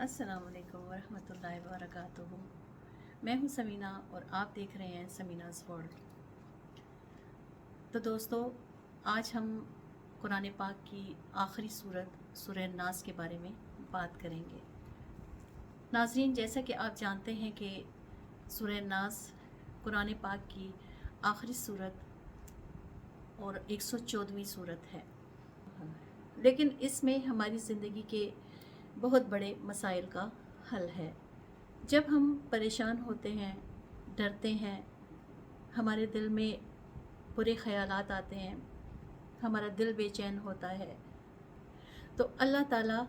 अस्सलाम वालेकुम वरहमतुल्लाहि वबरकातुहू। मैं हूँ समीना और आप देख रहे हैं समीनाज़ वर्ल्ड। तो दोस्तों, आज हम कुरान पाक की आखिरी सूरत सूरह नास के बारे में बात करेंगे। नाज़रीन, जैसा कि आप जानते हैं कि सूरह नास कुरान पाक की आखिरी सूरत और 114वीं सूरत है, लेकिन इसमें हमारी ज़िंदगी के बहुत बड़े मसाइल का हल है। जब हम परेशान होते हैं, डरते हैं, हमारे दिल में बुरे ख़यालात आते हैं, हमारा दिल बेचैन होता है, तो अल्लाह ताला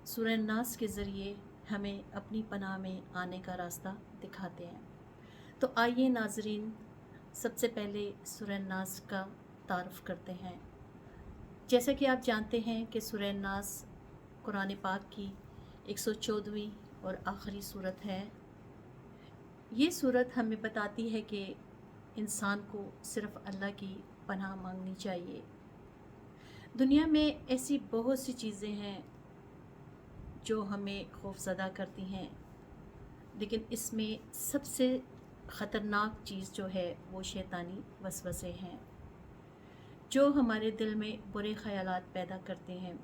सूरह नास के ज़रिए हमें अपनी पनाह में आने का रास्ता दिखाते हैं। तो आइए नाज़रीन, सबसे पहले सूरह नास का तारुफ़ करते हैं। जैसा कि आप जानते हैं कि सूरह नास कुरान पाक की 114वीं और आखिरी सूरत है। ये सूरत हमें बताती है कि इंसान को सिर्फ़ अल्लाह की पनाह मांगनी चाहिए। दुनिया में ऐसी बहुत सी चीज़ें हैं जो हमें खौफज़दा करती हैं, लेकिन इसमें सबसे ख़तरनाक चीज़ जो है वो शैतानी वसवसे हैं, जो हमारे दिल में बुरे ख़यालात पैदा करते हैं।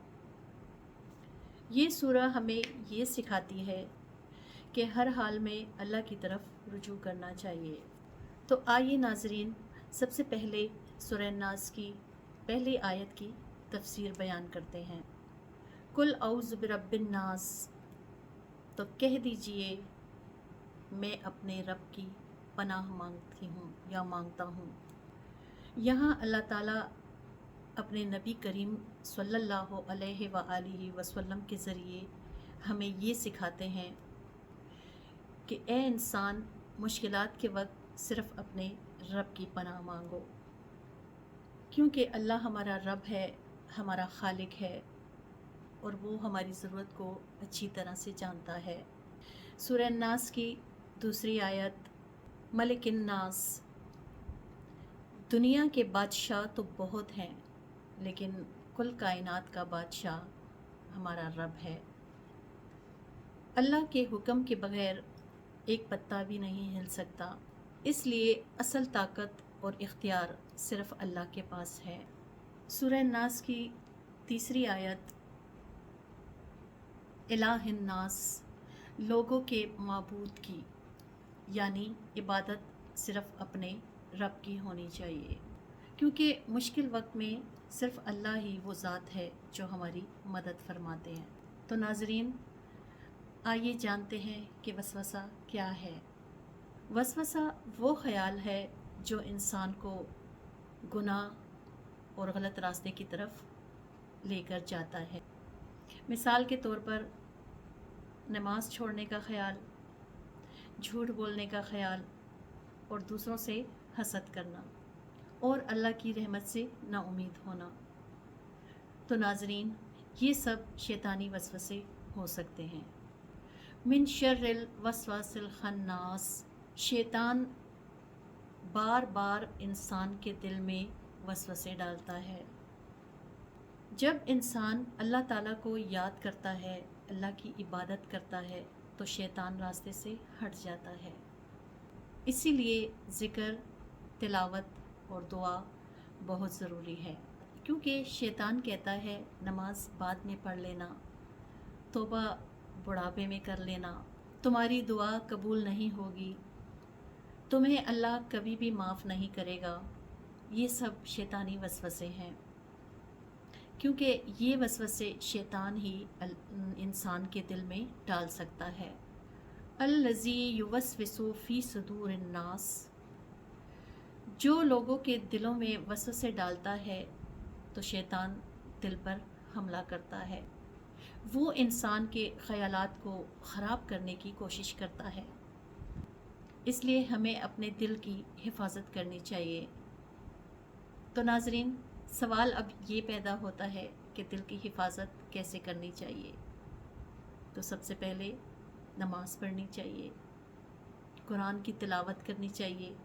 ये सूरह हमें ये सिखाती है कि हर हाल में अल्लाह की तरफ रुजू करना चाहिए। तो आइए नाज़रीन, सबसे पहले सूरह नास की पहली आयत की तफसीर बयान करते हैं। कुल औज़ु बिरब्बिन नास, तो कह दीजिए मैं अपने रब की पनाह मांगती हूँ या मांगता हूँ। यहाँ अल्लाह ताला अपने नबी करीम सल्लल्लाहु अलैहि वआलिहि वसल्लम के ज़रिए हमें ये सिखाते हैं कि ए इंसान, मुश्किलात के वक्त सिर्फ़ अपने रब की पनाह मांगो, क्योंकि अल्लाह हमारा रब है, हमारा खालिक है और वो हमारी ज़रूरत को अच्छी तरह से जानता है। सूरह नास की दूसरी आयत, मलिकिन नास, दुनिया के बादशाह तो बहुत हैं, लेकिन कुल कायनात का बादशाह हमारा रब है। अल्लाह के हुक्म के बग़ैर एक पत्ता भी नहीं हिल सकता, इसलिए असल ताकत और इख्तियार सिर्फ़ अल्लाह के पास है। सूरह नास की तीसरी आयत, इलाहिन नास, लोगों के माबूद की, यानी इबादत सिर्फ़ अपने रब की होनी चाहिए, क्योंकि मुश्किल वक्त में सिर्फ़ अल्लाह ही वो ज़ात है जो हमारी मदद फरमाते हैं। तो नाज़रीन, आइए जानते हैं कि वसवसा क्या है। वसवसा वो ख़याल है जो इंसान को गुनाह और गलत रास्ते की तरफ लेकर जाता है। मिसाल के तौर पर नमाज छोड़ने का ख़याल, झूठ बोलने का ख़याल और दूसरों से हसद करना और अल्लाह की रहमत से नाउमीद होना। तो नाज़रीन, ये सब शैतानी वसवसे हो सकते हैं। मिन शर्रिल वसवासिल खन्नास, शैतान बार बार इंसान के दिल में वसवसे डालता है। जब इंसान अल्लाह ताला को याद करता है, अल्लाह की इबादत करता है, तो शैतान रास्ते से हट जाता है। इसीलिए ज़िक्र, तिलावत और दुआ बहुत ज़रूरी है, क्योंकि शैतान कहता है नमाज बाद में पढ़ लेना, तौबा बुढ़ापे में कर लेना, तुम्हारी दुआ कबूल नहीं होगी, तुम्हें अल्लाह कभी भी माफ़ नहीं करेगा। ये सब शैतानी वसवसे हैं, क्योंकि ये वसवसे शैतान ही इंसान के दिल में डाल सकता है। अल्लज़ी युवस्विसु फ़ी सुदूरिन नास, जो लोगों के दिलों में वसवसे डालता है तो शैतान दिल पर हमला करता है। वो इंसान के ख़यालात को ख़राब करने की कोशिश करता है, इसलिए हमें अपने दिल की हिफाजत करनी चाहिए। तो नाज़रीन, सवाल अब ये पैदा होता है कि दिल की हिफाजत कैसे करनी चाहिए। तो सबसे पहले नमाज़ पढ़नी चाहिए, कुरान की तिलावत करनी चाहिए,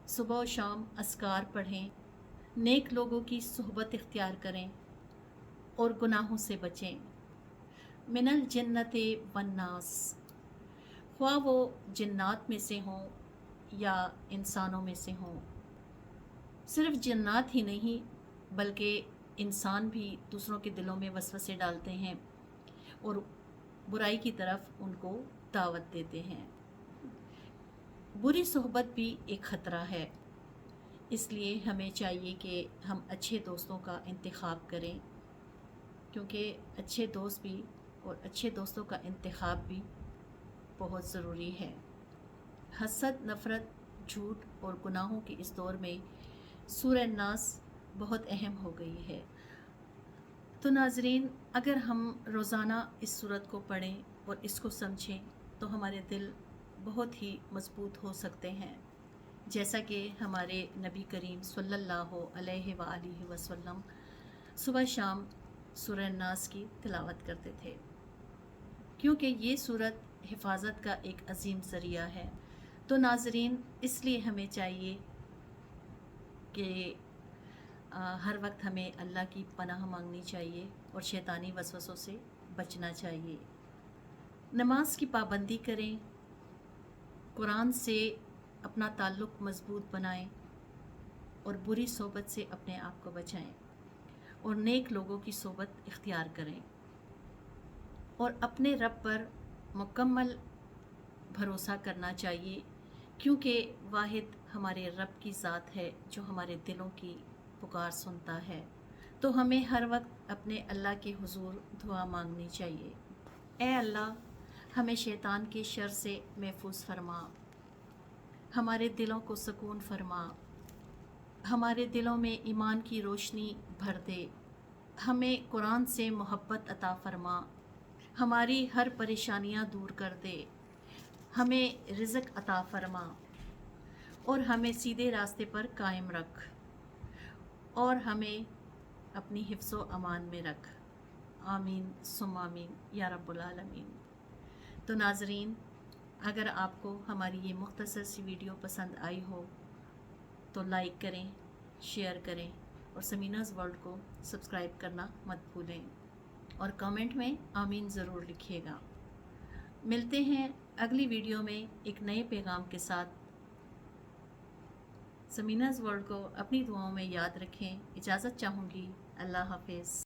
सुबह और शाम अस्कार पढ़ें, नेक लोगों की सोहबत इख्तियार करें और गुनाहों से बचें। मिनल जन्नते वन्नास, ख्वाह वो जन्नात में से हों या इंसानों में से हों। सिर्फ जन्नात ही नहीं बल्कि इंसान भी दूसरों के दिलों में वसवसे डालते हैं और बुराई की तरफ उनको दावत देते हैं। बुरी सोहबत भी एक ख़तरा है, इसलिए हमें चाहिए कि हम अच्छे दोस्तों का इंतखाब करें, क्योंकि अच्छे दोस्त भी और अच्छे दोस्तों का इंतखाब भी बहुत ज़रूरी है। हसद, नफ़रत, झूठ और गुनाहों के इस दौर में सूरह नास बहुत अहम हो गई है। तो नाज़रीन, अगर हम रोज़ाना इस सूरत को पढ़ें और इसको समझें तो हमारे दिल बहुत ही मजबूत हो सकते हैं, जैसा कि हमारे नबी करीम सल्लल्लाहु अलैहि वसल्लम सुबह शाम सूरह नास की तिलावत करते थे, क्योंकि ये सूरत हिफाजत का एक अजीम ज़रिया है। तो नाज़रीन, इसलिए हमें चाहिए कि हर वक्त हमें अल्लाह की पनाह मांगनी चाहिए और शैतानी वसवसों से बचना चाहिए। नमाज की पाबंदी करें, कुरान से अपना ताल्लुक़ मज़बूत बनाएं और बुरी सोबत से अपने आप को बचाएं और नेक लोगों की सोबत इख्तियार करें और अपने रब पर मुकम्मल भरोसा करना चाहिए, क्योंकि वाहिद हमारे रब की ज़ात है जो हमारे दिलों की पुकार सुनता है। तो हमें हर वक्त अपने अल्लाह के हुजूर दुआ मांगनी चाहिए। ए अल्लाह, हमें शैतान के शर से महफूज फरमा, हमारे दिलों को सुकून फरमा, हमारे दिलों में ईमान की रोशनी भर दे, हमें कुरान से मोहब्बत अता फरमा, हमारी हर परेशानियां दूर कर दे, हमें रिज़्क़ अता फरमा और हमें सीधे रास्ते पर कायम रख और हमें अपनी हिफ्ज़ व अमान में रख। आमीन सुम्मा आमीन या रब्बुल आलमीन। तो नाज़रीन, अगर आपको हमारी ये मुख्तसर सी वीडियो पसंद आई हो तो लाइक करें, शेयर करें और समीनाज़ वर्ल्ड को सब्सक्राइब करना मत भूलें और कमेंट में आमीन ज़रूर लिखिएगा। मिलते हैं अगली वीडियो में एक नए पैगाम के साथ। समीनाज़ वर्ल्ड को अपनी दुआओं में याद रखें। इजाज़त चाहूँगी। अल्लाह हाफ़िज़।